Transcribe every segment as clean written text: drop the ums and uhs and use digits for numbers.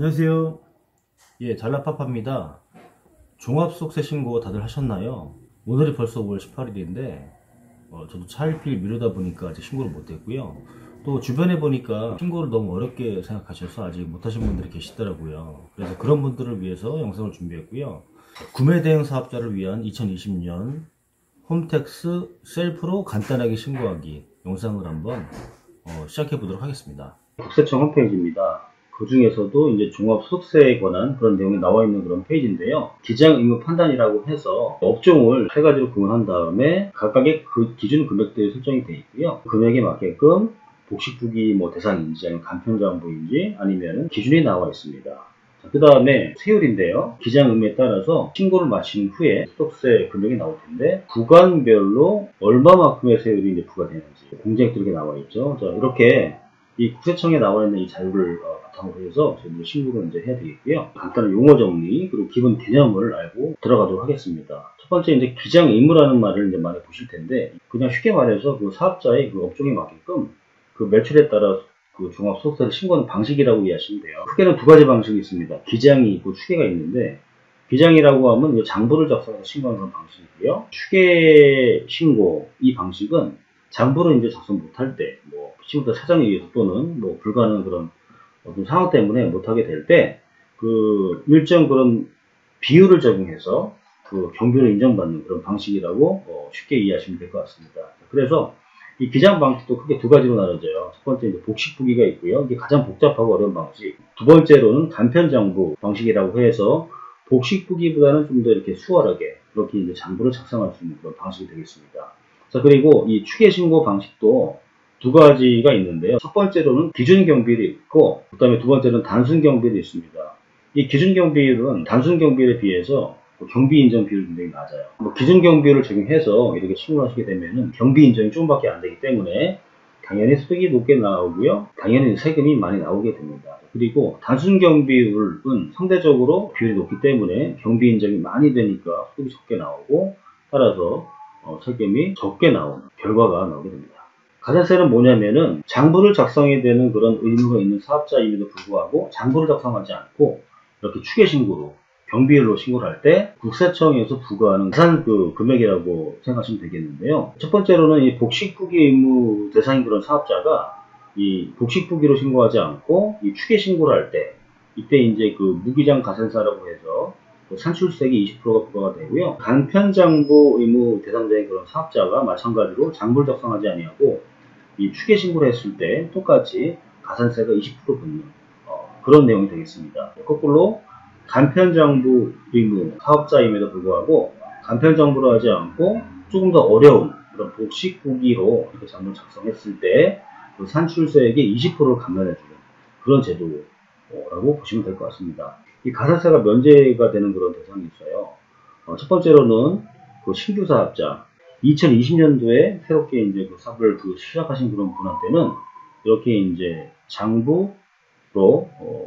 안녕하세요. 예, 잘라파파입니다. 종합속세 신고 다들 하셨나요? 오늘이 벌써 5월 18일인데 저도 차일피일 미루다 보니까 아직 신고를 못했고요. 또 주변에 보니까 신고를 너무 어렵게 생각하셔서 아직 못하신 분들이 계시더라고요. 그래서 그런 분들을 위해서 영상을 준비했고요. 구매 대행 사업자를 위한 2020년 홈택스 셀프로 간단하게 신고하기 영상을 한번 시작해 보도록 하겠습니다. 국세청 홈페이지입니다. 그 중에서도 이제 종합소득세에 관한 그런 내용이 나와 있는 그런 페이지인데요. 기장 의무 판단이라고 해서 업종을 세 가지로 구분한 다음에 각각의 그 기준 금액들이 설정이 되어 있고요. 금액에 맞게끔 복식부기 대상인지 아니면 간편장부인지 아니면 기준이 나와 있습니다. 그 다음에 세율인데요. 기장 의무에 따라서 신고를 마친 후에 소득세 금액이 나올 텐데 구간별로 얼마만큼의 세율이 이제 부과되는지 공제액들이 이렇게 나와 있죠. 자, 이렇게 이 국세청에 나와 있는 이 자료를 바탕으로 해서 저희들이 신고를 이제 해야 되겠고요. 간단한 용어 정리 그리고 기본 개념을 알고 들어가도록 하겠습니다. 첫 번째 이제 기장 의무라는 말을 이제 많이 보실 텐데 그냥 쉽게 말해서 그 사업자의 그 업종에 맞게끔 그 매출에 따라 그 종합소득세를 신고하는 방식이라고 이해하시면 돼요. 크게는 두 가지 방식이 있습니다. 기장이 있고 추계가 있는데 기장이라고 하면 장부를 작성해서 신고하는 그런 방식이고요. 추계 신고 이 방식은 장부를 이제 작성 못할 때, 시부터 사정에 의해서 또는 불가능한 그런 어떤 상황 때문에 못하게 될 때, 그 일정 그런 비율을 적용해서 그 경비를 인정받는 그런 방식이라고 쉽게 이해하시면 될 것 같습니다. 그래서 이 기장 방식도 크게 두 가지로 나눠져요. 첫 번째 이제 복식부기가 있고요. 이게 가장 복잡하고 어려운 방식. 두 번째로는 간편장부 방식이라고 해서 복식부기보다는 좀 더 이렇게 수월하게 그렇게 이제 장부를 작성할 수 있는 그런 방식이 되겠습니다. 자, 그리고 이 추계신고 방식도 두 가지가 있는데요. 첫 번째로는 기준경비율이 있고, 그 다음에 두 번째는 단순경비율이 있습니다. 이 기준경비율은 단순경비율에 비해서 경비인정 비율이 굉장히 낮아요. 기준경비율을 적용해서 이렇게 신고를 하시게 되면은 경비인정이 조금밖에 안 되기 때문에 당연히 소득이 높게 나오고요. 당연히 세금이 많이 나오게 됩니다. 그리고 단순경비율은 상대적으로 비율이 높기 때문에 경비인정이 많이 되니까 소득이 적게 나오고 따라서 세금이 적게 나오는 결과가 나오게 됩니다. 가산세는 뭐냐면은 장부를 작성해야 되는 그런 의무가 있는 사업자임에도 불구하고 장부를 작성하지 않고 이렇게 추계신고로 경비율로 신고를 할 때 국세청에서 부과하는 가산 그 금액이라고 생각하시면 되겠는데요. 첫 번째로는 이 복식부기 의무 대상인 그런 사업자가 이 복식부기로 신고하지 않고 이 추계신고를 할 때 이때 이제 그 무기장 가산사라고 해서 산출세액이 20%가 부과가 되고요. 간편장부 의무 대상자인 그런 사업자가 마찬가지로 장부를 작성하지 아니하고 이 추계신고를 했을 때 똑같이 가산세가 20% 붙는 그런 내용이 되겠습니다. 거꾸로 간편장부 의무 사업자임에도 불구하고 간편장부를 하지 않고 조금 더 어려운 그런 복식부기로 이렇게 장부를 작성했을 때 그 산출세액의 20%를 감면해주는 그런 제도라고 보시면 될 것 같습니다. 이 가산세가 면제가 되는 그런 대상이 있어요. 첫 번째로는 그 신규 사업자 2020년도에 새롭게 이제 그 사업을 시작하신 그런 분한테는 이렇게 이제 장부로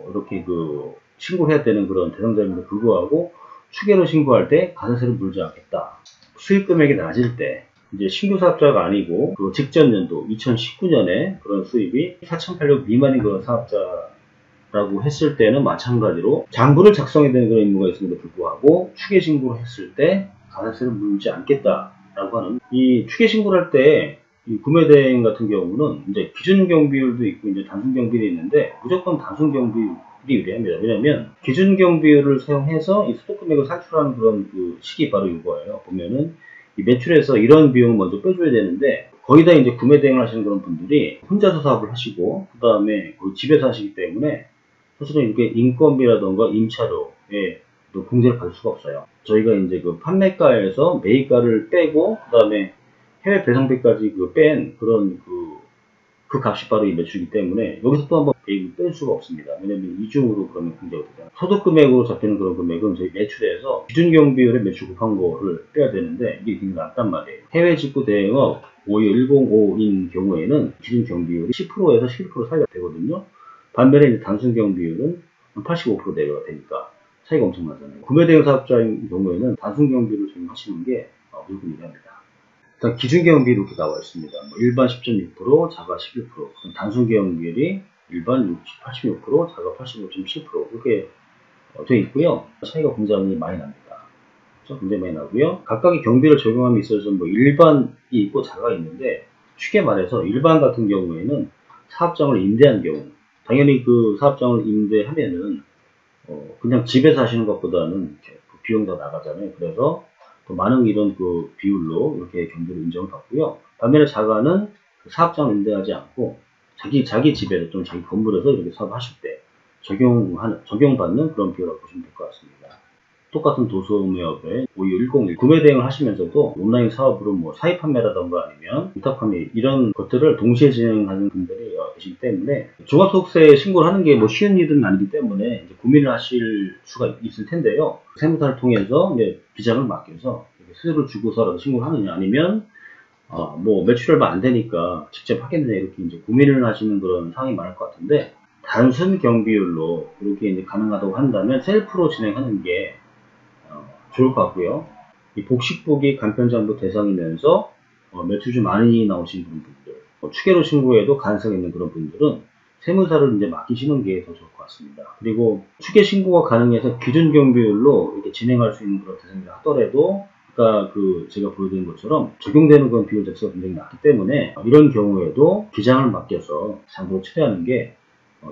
이렇게 그 신고해야 되는 그런 대상자임에도 불구하고 추계로 신고할 때 가산세를 물지 않겠다. 수익 금액이 낮을 때 이제 신규 사업자가 아니고 그 직전 연도 2019년에 그런 수입이 4,800 미만인 그런 사업자라고 했을 때는 마찬가지로 장부를 작성해야 되는 그런 의무가 있음에도 불구하고 추계 신고를 했을 때 가산세를 물지 않겠다라고 하는 이 추계 신고를 할 때 이 구매대행 같은 경우는 이제 기준 경비율도 있고 이제 단순 경비율이 있는데 무조건 단순 경비율이 유리합니다. 왜냐하면 기준 경비율을 사용해서 이 소득 금액을 산출하는 그런 그 식이 바로 이거예요. 보면은 이 매출에서 이런 비용을 먼저 빼줘야 되는데 거의 다 이제 구매 대행을 하시는 그런 분들이 혼자서 사업을 하시고 그 다음에 집에서 하시기 때문에 사실은 이렇게 인건비라던가 임차료에 또 공제를 받을 수가 없어요. 저희가 이제 그 판매가에서 매입가를 빼고 그 다음에 해외 배송비까지 뺀 그런 그 값이 바로 이 매출이기 때문에 여기서 또 한번 매입을 뺄 수가 없습니다. 왜냐면 이중으로 그러면 공제가 되잖아요. 소득 금액으로 잡히는 그런 금액은 저희 매출에서 기준 경비율에 매출 곱한 거를 빼야 되는데 이게 굉장히 낮단 말이에요. 해외 직구 대행업 51055인 경우에는 기준 경비율이 10%에서 11% 사이가 되거든요. 반면에 이제 단순 경비율은 85% 내외가 되니까 차이가 엄청 나잖아요. 구매 대행 사업자인 경우에는 단순 경비를 적용하시는 게 무조건 유리합니다. 기준 경비율이 이렇게 나와 있습니다. 일반 10.6%, 자가 11%, 단순 경비율이 일반 86%, 자가 85.7% 이렇게 되어 있고요. 차이가 굉장히 많이 납니다. 굉장히 많이 나고요. 각각의 경비를 적용함에 있어서 뭐 일반이 있고 자가가 있는데, 쉽게 말해서 일반 같은 경우에는 사업장을 임대한 경우, 당연히 그 사업장을 임대하면은 그냥 집에서 하시는 것보다는 그 비용이 더 나가잖아요. 그래서 더 많은 이런 그 비율로 이렇게 경비를 인정을 받고요. 반면에 자가는 그 사업장을 임대하지 않고 자기 집에서 좀 자기 건물에서 이렇게 사업하실 때 적용받는 그런 비율이라고 보시면 될 것 같습니다. 똑같은 도소매업에 52101 구매 대행을 하시면서도 온라인 사업으로 뭐 사입 판매라던가 아니면 위탁 판매 이런 것들을 동시에 진행하는 분들이 계시기 때문에 종합소득세 신고를 하는 게 뭐 쉬운 일은 아니기 때문에 이제 고민을 하실 수가 있을 텐데요. 세무사를 통해서 이제 비장을 맡겨서 수수료를 주고서라도 신고를 하느냐, 아니면 뭐 매출 얼마 안 되니까 직접 하겠느냐, 이렇게 이제 고민을 하시는 그런 상황이 많을 것 같은데, 단순 경비율로 이렇게 이제 가능하다고 한다면 셀프로 진행하는 게 좋을 것 같고요. 이 복식부기 간편장부 대상이면서 매출 좀 많이 나오신 분들, 추계로 신고에도 가능성이 있는 그런 분들은 세무사를 이제 맡기시는 게 더 좋을 것 같습니다. 그리고 추계 신고가 가능해서 기준 경비율로 이렇게 진행할 수 있는 그런 대상이라 하더라도, 아까 제가 보여드린 것처럼 적용되는 그런 비율 자체가 굉장히 낮기 때문에 이런 경우에도 기장을 맡겨서 장부로 처리하는 게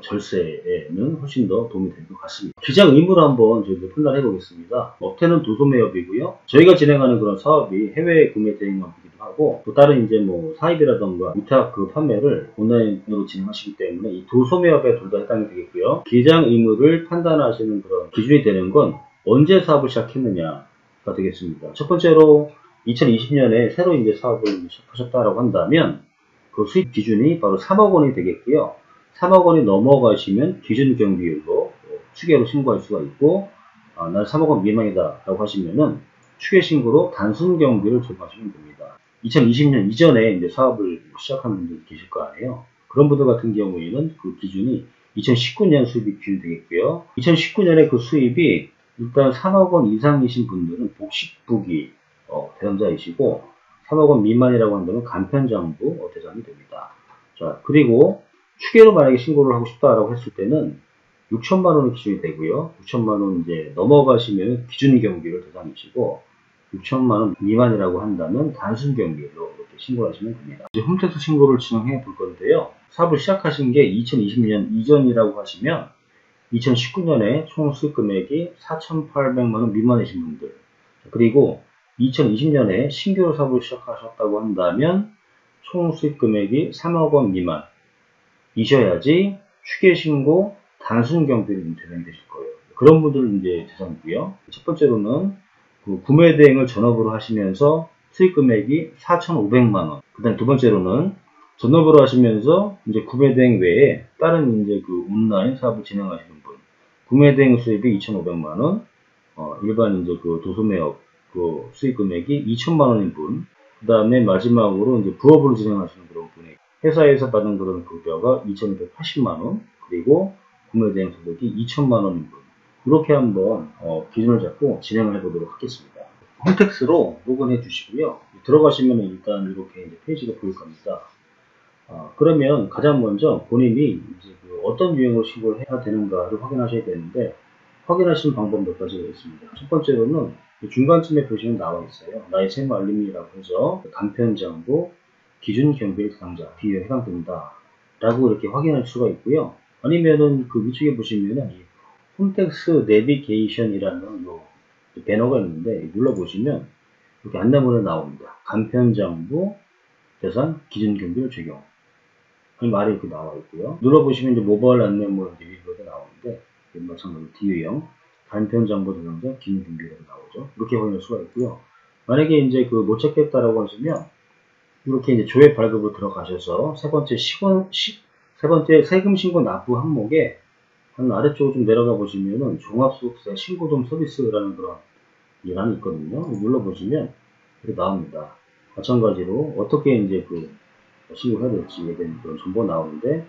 절세에는 훨씬 더 도움이 될 것 같습니다. 기장 의무를 한번 저희가 판단해 보겠습니다. 업태는 도소매업이고요. 저희가 진행하는 그런 사업이 해외 구매 대행업이기도 하고, 또 다른 이제 뭐 사입이라던가 위탁 그 판매를 온라인으로 진행하시기 때문에 이 도소매업에 둘 다 해당이 되겠고요. 기장 의무를 판단하시는 그런 기준이 되는 건 언제 사업을 시작했느냐가 되겠습니다. 첫 번째로 2020년에 새로 이제 사업을 시작하셨다라고 한다면 그 수입 기준이 바로 3억 원이 되겠고요. 3억 원이 넘어가시면 기준 경비율로 추계로 신고할 수가 있고, 난 3억 원 미만이다 라고 하시면은 추계 신고로 단순 경비를 적용하시면 됩니다. 2020년 이전에 이제 사업을 시작한 분들 계실 거 아니에요. 그런 분들 같은 경우에는 그 기준이 2019년 수입이 기준이 되겠고요. 2019년에 그 수입이 일단 3억 원 이상이신 분들은 복식부기 대상자이시고, 3억 원 미만이라고 한다면 간편장부 대상이 됩니다. 자, 그리고 추계로 만약에 신고를 하고 싶다라고 했을 때는 6천만 원이 기준이 되고요. 6천만 원 이제 넘어가시면 기준 경비를 대상이시고, 6천만 원 미만이라고 한다면 단순 경비로 이렇게 신고를 하시면 됩니다. 이제 홈택스 신고를 진행해 볼 건데요. 사업을 시작하신 게 2020년 이전이라고 하시면 2019년에 총 수익 금액이 4,800만 원 미만이신 분들, 그리고 2020년에 신규로 사업을 시작하셨다고 한다면 총 수익 금액이 3억 원 미만 이셔야지 추계 신고 단순 경비를 대상이 되실 거예요. 그런 분들은 이제 대상이고요. 첫 번째로는 그 구매 대행을 전업으로 하시면서 수익 금액이 4,500만 원. 그다음 두 번째로는 전업으로 하시면서 이제 구매 대행 외에 다른 이제 그 온라인 사업을 진행하시는 분. 구매 대행 수입이 2,500만 원. 일반 이제 그 도소매업 그 수익 금액이 2천만 원인 분. 그다음에 마지막으로 이제 부업으로 진행하시는 그런 분이 회사에서 받은 그런 급여가 2,280만 원, 그리고 구매대행 소득이 2천만 원인 분. 이렇게 한번 기준을 잡고 진행을 해보도록 하겠습니다. 홈택스로 로그인해 주시고요. 들어가시면 일단 이렇게 이제 페이지가 보일 겁니다. 그러면 가장 먼저 본인이 이제 어떤 유형으로 신고를 해야 되는가를 확인하셔야 되는데, 확인하시는 방법 몇 가지가 있습니다. 첫 번째로는 중간쯤에 보시면 나와 있어요. 나의 세무 알림이라고 해서 간편장부 기준 경비일 대상자 비율에 해당된다 라고 이렇게 확인할 수가 있고요. 아니면은 그 위쪽에 보시면은 이 홈택스 내비게이션이라는 요 배너가 있는데 눌러보시면 이렇게 안내문이 나옵니다. 간편장부 대상 기준 경비를 적용. 이 말이 이렇게 나와 있고요. 눌러보시면 이제 모바일 안내문 리뷰가 나오는데, 마찬가지로 D유형 간편장부 대상자 기준 경비라고 나오죠. 이렇게 확인할 수가 있고요. 만약에 이제 못 찾겠다라고 하시면 이렇게 이제 조회 발급으로 들어가셔서 세 번째 세금 신고 납부 항목에 한 아래쪽으로 좀 내려가 보시면은 종합소득세 신고동 서비스라는 그런欄이 있거든요. 눌러보시면 이렇게 나옵니다. 마찬가지로 어떻게 이제 신고해야 될지에 대한 그런 정보가 나오는데,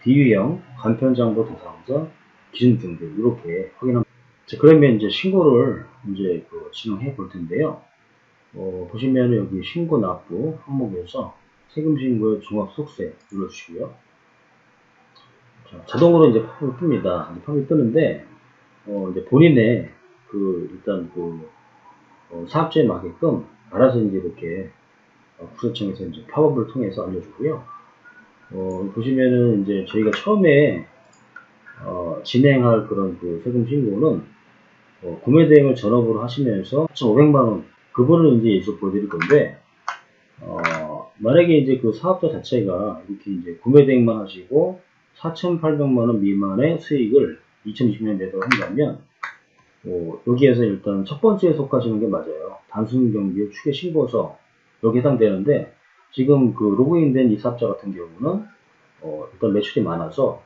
D유형 간편장부 대상자 기준 경비 이렇게 확인합니다. 자, 그러면 이제 신고를 이제 진행해 볼 텐데요. 보시면 여기 신고 납부 항목에서 세금 신고의 종합소득세 눌러주시고요. 자동으로 이제 팝업이 뜹니다. 팝업이 뜨는데, 이제 본인의 일단 사업자에 맞게끔 알아서 이제 이렇게 국세청에서 이제 팝업을 통해서 알려주고요. 보시면은 이제 저희가 처음에 진행할 그런 세금 신고는 구매 대행을 전업으로 하시면서 4,500만원 그거를 이제 예시 보여드릴 건데, 만약에 이제 그 사업자 자체가 이렇게 이제 구매 대행만 하시고 4,800만원 미만의 수익을 2020년 내도록 한다면, 여기에서 일단 첫 번째에 속하시는 게 맞아요. 단순 경비 추계 신고서 여기 해당되는데, 지금 로그인된 이 사업자 같은 경우는 일단 매출이 많아서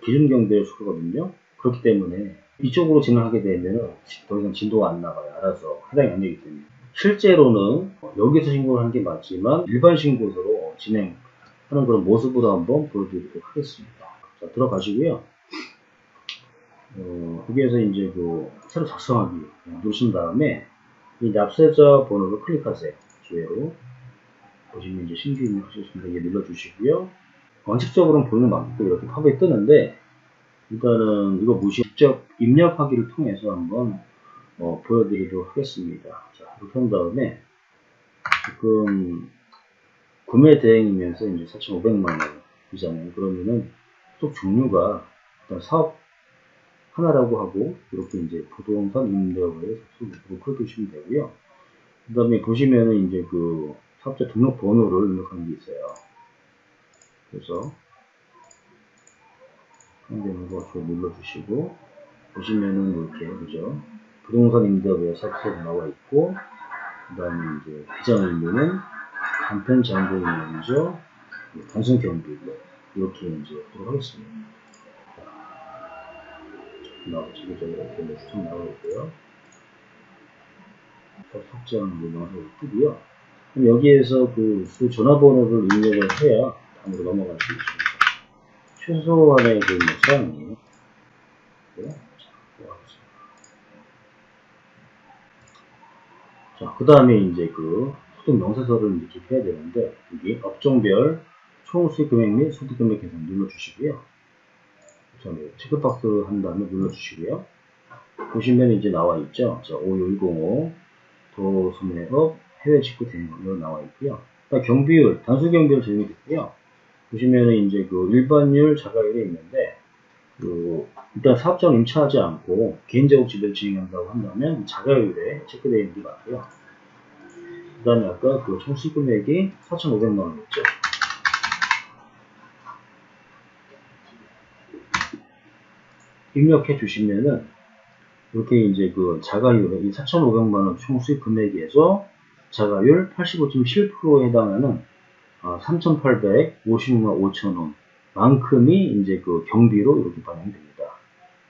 기준 경비에 속하거든요. 그렇기 때문에 이쪽으로 진행하게 되면 더 이상 진도가 안 나가요. 알아서 해당이 안 되기 때문에. 실제로는 여기서 신고를 하는 게 맞지만 일반 신고서로 진행하는 그런 모습으로 한번 보여드리도록 하겠습니다. 자, 들어가시고요. 여기에서 이제 새로 작성하기 누르신 다음에 이 납세자 번호를 클릭하세요. 주회로 보시면 이제 신규 입력하셨습니다. 이게 눌러주시고요. 원칙적으로는 보이는 만큼 이렇게 팝업이 뜨는데, 일단은 이거 무시 직접 입력하기를 통해서 한번 보여드리도록 하겠습니다. 자, 이렇게 한 다음에 지금 구매 대행이면서 이제 4,500만원이잖아요. 그러면은 또 종류가 일단 사업 하나라고 하고 이렇게 이제 부동산 임대업에 속속으로 클릭하시면 되고요. 그 다음에 보시면은 이제 사업자 등록번호를 입력하는 게 있어요. 그래서 현재는 거 눌러주시고 보시면은 이렇게 그죠? 부동산 임대업에 사업소가 나와 있고, 그 다음에 이제 비장 의무는 간편 잔고 임대이죠. 단순 경비 이렇게 이제 하도록 하겠습니다. 지금 이렇게 쭉 나와 있고요. 석장 명세를 뜨고요. 그럼 여기에서 수 전화번호를 입력을 해야 다음으로 넘어갈 수 있습니다. 최소한의 사항이에요. 자, 그 다음에 이제 소득 명세서를 이렇게 해야 되는데, 여기 업종별 총 수익 금액 및 소득 금액 계산 눌러주시고요. 그다음에 체크박스 한 다음에 눌러주시고요. 보시면 이제 나와 있죠. 자, 5105 도소매업 해외 직구 대행으로 나와 있고요. 경비율, 단수 경비율 적용이 됐고요. 보시면은 이제 일반율, 자가율이 있는데, 일단 사업장을 임차하지 않고 개인적으로 지배를 진행한다고 한다면 자가율에 체크되어 있는 게 맞고요. 그 다음에 아까 총 수익 금액이 4,500만원이었죠. 입력해 주시면은 이렇게 이제 자가율에 이 4,500만원 총 수익 금액에서 자가율 85.7%에 해당하는 3,856만 5천원 만큼이 이제 경비로 이렇게 반영이 됩니다.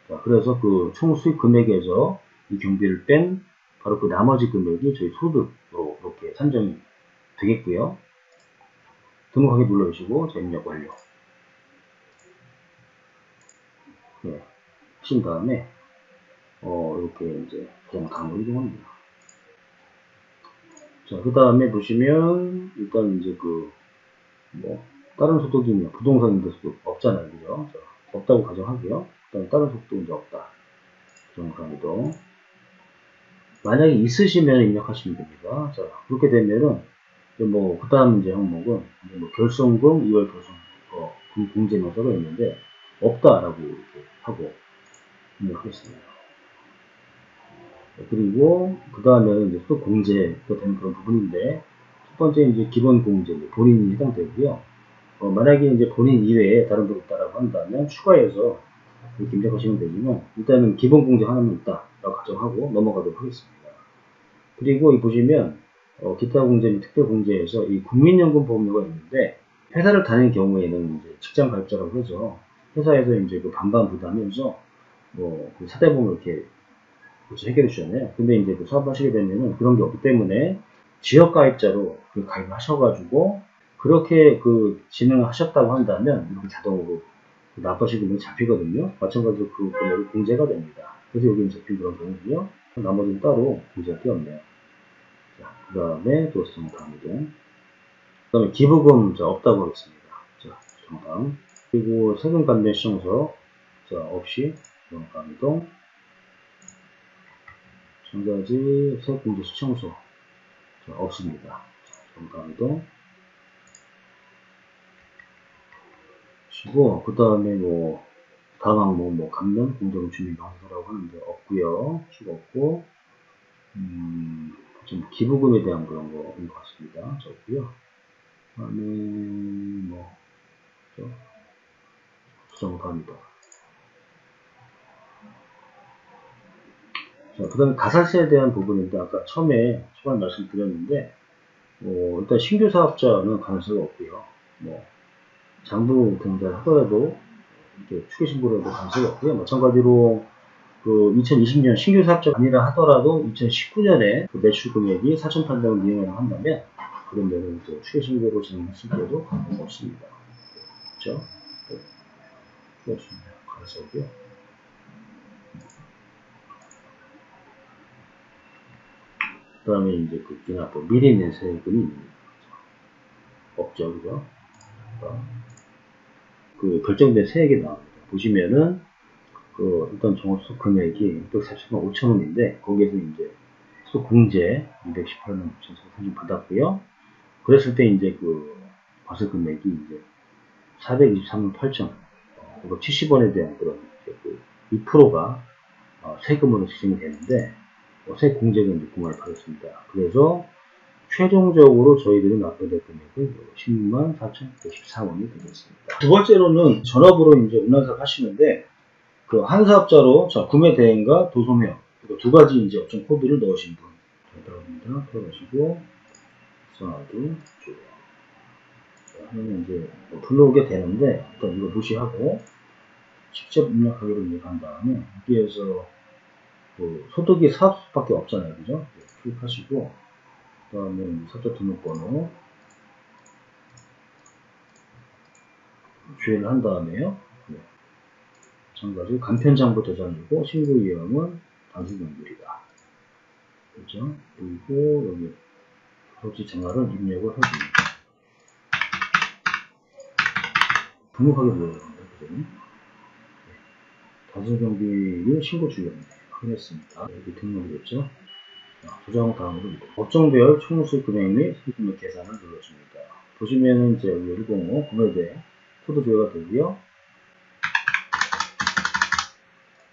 자, 그래서 총 수익 금액에서 이 경비를 뺀 바로 나머지 금액이 저희 소득으로 이렇게 산정이 되겠고요. 등록하기 눌러주시고 입력 완료. 네, 하신 다음에 이렇게 이제 그냥 다음으로 이동합니다. 자, 그 다음에 보시면 일단 이제 다른 소득이면 부동산 임대 소득 없잖아요, 그죠? 자, 없다고 가정하고요. 일단 다른 소득도 이제 없다. 부동산이도 만약에 있으시면 입력하시면 됩니다. 자, 그렇게 되면은 그 다음 이제 항목은 결손금 2월 결손 공제명서가 있는데 없다라고 이렇게 하고 입력하겠습니다. 그리고 그 다음에는 이제 또 공제가 되는 그런 부분인데, 첫 번째 이제 기본 공제 본인이 해당되고요. 만약에 이제 본인 이외에 다른 분이 있다라고 한다면 추가해서 이렇게 입력하시면 되지만, 일단은 기본 공제 하나만 있다라고 가정하고 넘어가도록 하겠습니다. 그리고 이 보시면 기타 공제 및 특별 공제에서 이 국민연금 보험료가 있는데, 회사를 다니는 경우에는 이제 직장 가입자라고 해서 회사에서 이제 반반 부담하면서 사대보험을 이렇게 해결해 주잖아요. 근데 이제 사업하시게 되면은 그런 게 없기 때문에 지역 가입자로 가입을 하셔가지고 그렇게 진행을 하셨다고 한다면 이렇게 자동으로 납부하시는 잡히거든요. 마찬가지로 금액이 공제가 됩니다. 그래서 여기는 잡힌 그런 경우고요. 나머지는 따로 공제할 게 없네요. 자, 그 다음에 또 정당 이동. 그 다음에 기부금 없다고 하겠습니다. 자, 정당. 그리고 세금 감면 시청서 자, 없이 가이동 전가지 세금공제 시청서 자, 없습니다. 가이동 치고 그 다음에 뭐 다음 항목 뭐 감면 공동 주민 방사라고 하는데 없고요. 없고 좀 기부금에 대한 그런 거인 것 같습니다. 없고요. 그다음에 뭐 수정합니다. 자, 그 다음에 가산세에 대한 부분인데 아까 처음에 말씀드렸는데 일단 신규 사업자는 가산세가 없고요. 뭐 장부 등자를 하더라도 이렇게 추계신고를 해도 가산세가 없고요. 마찬가지로 그 2020년 신규 사업자가 아니라 하더라도 2019년에 그 매출 금액이 4,800원 이용을 한다면 그러면 이제 추계신고로 진행했을 때도 가산세가 없습니다. 그렇죠? 없습니다. 가산세 없고요. 그 다음에 이제 그 기납부 미리 낸 세금이 없죠, 그죠? 그 결정된 세액이 나옵니다. 보시면은 그 일단 종합소득 금액이 640만 5천 원인데 거기에서 이제 소득공제 218만 9천 원 받았고요. 그랬을 때 이제 그 과세 금액이 이제 423만 8천 970원에 대한 그런 이제 그 2%가 세금으로 지정이 되는데 세액 공제가 이제 9만 원 받았습니다. 그래서 최종적으로 저희들이 납부될 금액은 16만 4,114원이 되겠습니다. 두 번째로는 전업으로 이제 운항사업 하시는데 그 한 사업자로 구매 대행과 도소명 두 가지 이제 업종 코드를 넣으신 분 들어갑니다. 들어가시고 사두 하면 이제 불러오게 되는데 일단 이거 무시하고 직접 입력하기로 입력한 다음에 여기에서 그 소득이 사업소득밖에 없잖아요, 그죠? 클릭하시고 그 다음에 사업자 등록번호 주의를 한 다음에요. 마찬가지로 간편장부 저장이고 신고 유형은 단순 연결이다. 그렇죠? 그리고 여기 토지 정화를 입력을 해줍니다. 등록하게 눌러줍니다. 그죠? 단순 경비를 신고 주의합니다. 확인했습니다. 여기 등록이 됐죠? 저장 다음으로 업종별 총수익 금액 및 수익금액 계산을 눌러줍니다. 보시면은 이제 여기 105 구매대 코드 조회가 되고요.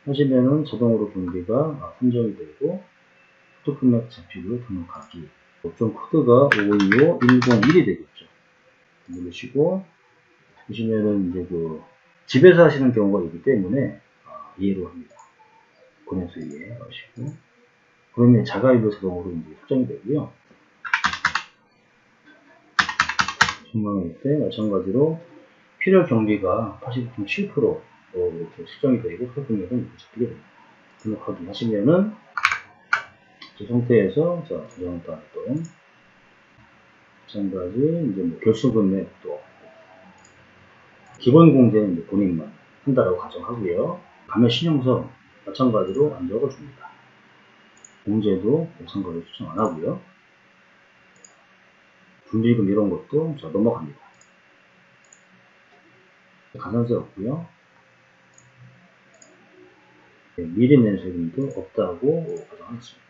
하시면은 자동으로 경비가 선정이 되고 소득금액 잡히고 등록하기 업종 코드가 525101이 되겠죠. 누르시고 보시면은 이제 그 집에서 하시는 경우가 있기 때문에 이해로 합니다. 권해서 이해하시고 그러면 자가일로 자동으로 이제 수정이 되고요. 전망일 때 마찬가지로 필요 경비가 80.7% 이렇게 수정이 되고 소득금액은 이렇게 잡히게 됩니다. 등록하기 하시면은 이 상태에서 저장 따랐던 마찬가지 이제 뭐 결수금액도 기본 공제는 이제 본인만 한다라고 가정하고요. 가면 신용서 마찬가지로 안 적어줍니다. 공제도 마찬가지로 수정 안 하고요. 준비금 이런 것도 넘어갑니다. 가산세 없고요. 미리 낸 세금도 없다고 가정하겠습니다.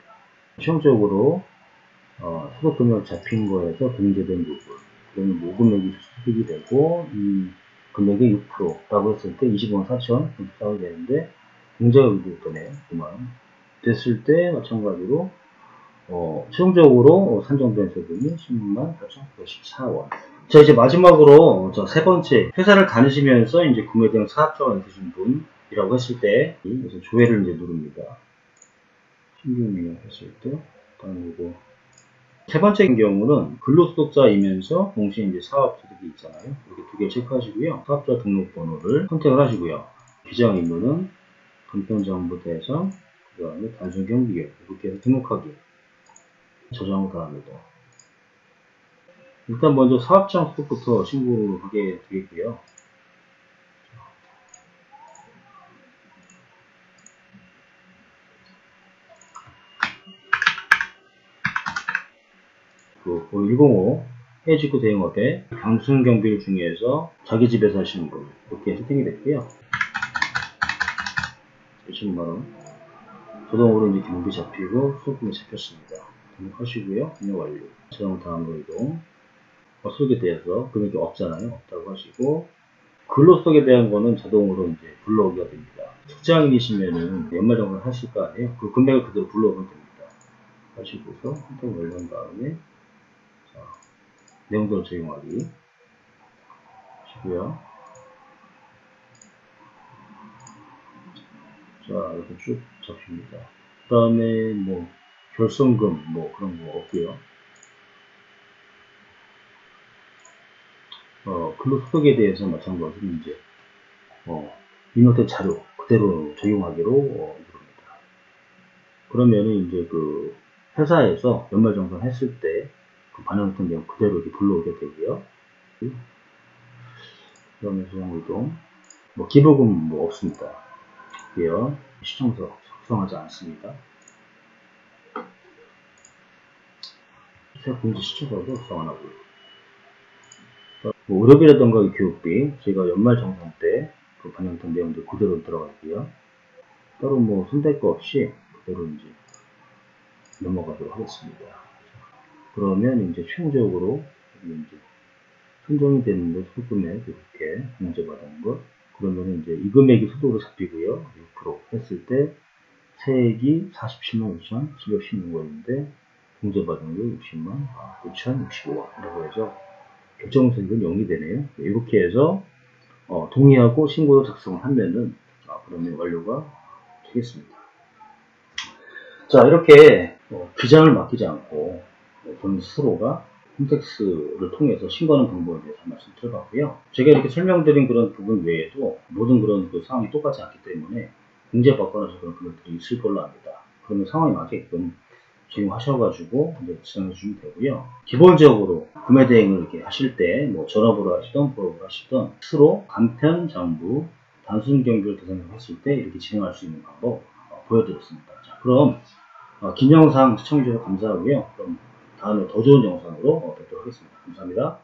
최종적으로 소득금액 잡힌 거에서 공제된 부분 그러면 모금액이 수익이 되고 이 금액이 6%라고 했을 때 25만 4천 싸워야 되는데 공제가 되네요. 9만원 됐을 때 마찬가지로 최종적으로 산정된 세금이 16만 4,914원. 자, 이제 마지막으로 세 번째 회사를 다니시면서 이제 구매 대행 사업자가 있으신 분이라고 했을 때 그래서 조회를 이제 누릅니다. 신규 입력했을 때 그리고 세 번째 경우는 근로소득자이면서 동시에 이제 사업소득이 있잖아요. 이렇게 두 개 체크하시고요. 사업자 등록번호를 선택을 하시고요. 비장의무는 간편정보 대상, 그 다음에 단순경비계 이렇게 해서 등록하기. 저장을 가합니다. 일단 먼저 사업장 소득부터 신고를 하게 되겠고요. 그 105 해지구 대응업에 강순 경비를 중요해서 자기 집에서 하시는 분 이렇게 세팅이 됐고요. 2천만원 자동으로 이제 경비 잡히고 소금이 잡혔습니다. 등록하시고요. 입력 완료. 자동 다음으로 이동. 설계대에서 금액이 없잖아요. 없다고 하시고 근로소득에 대한 거는 자동으로 이제 불러오기가 됩니다. 직장인이시면은 연말정산 하실 거 아니에요. 그 금액을 그대로 불러오면 됩니다. 하시고서 선택 완료한 다음에 자, 내용들을 적용하기 하시고요. 자, 이렇게 쭉 잡힙니다. 그 다음에 뭐 결성금 뭐 그런 거 없고요. 근로소득에 대해서 마찬가지로 이제 입력된 자료 그대로 적용하기로 누릅니다. 그러면은 이제 그 회사에서 연말정산 했을 때 그 반영된 내용 그대로 이렇게 불러오게 되고요. 그다음에 소형이동 뭐 기부금 뭐 없습니다. 이게요. 시청서 작성하지 않습니다. 세금지 시청서도 작성 안 하고요. 뭐 의료비라던가 교육비 제가 연말정산 때 그 반영된 내용들 그대로 들어가고요. 따로 뭐 손댈 거 없이 그대로 이제 넘어가도록 하겠습니다. 그러면 이제 최종적으로 이제 선정이 되는데 소금액 이렇게 공제받은 것 그러면 이제 이 금액이 소득으로 잡히고요. 6% 했을 때 세액이 47만 5,716원인데 공제받은 게 60만 9,065원이라고 해서 결정소득은 0이 되네요. 이렇게 해서 동의하고 신고도 작성을 하면은 그러면 완료가 되겠습니다. 자, 이렇게 비장을 맡기지 않고 본인 스스로가 홈택스를 통해서 신고하는 방법에 대해서 말씀드려봤고요. 제가 이렇게 설명드린 그런 부분 외에도 모든 그런 그 상황이 똑같지 않기 때문에 공제받거나 그런 금액들이 있을 걸로 압니다. 그러면 상황에 맞게끔 적용하셔가지고 이제 지정해 주시면 되고요. 기본적으로 구매 대행을 이렇게 하실 때 뭐 전업으로 하시던 부업으로 하시던 스스로 간편 장부 단순 경비를 대상으로 했을 때 이렇게 진행할 수 있는 방법 보여드렸습니다. 자, 그럼 긴 영상 시청해주셔서 감사하고요. 그럼 다음에 더 좋은 영상으로 뵙도록 하겠습니다. 감사합니다.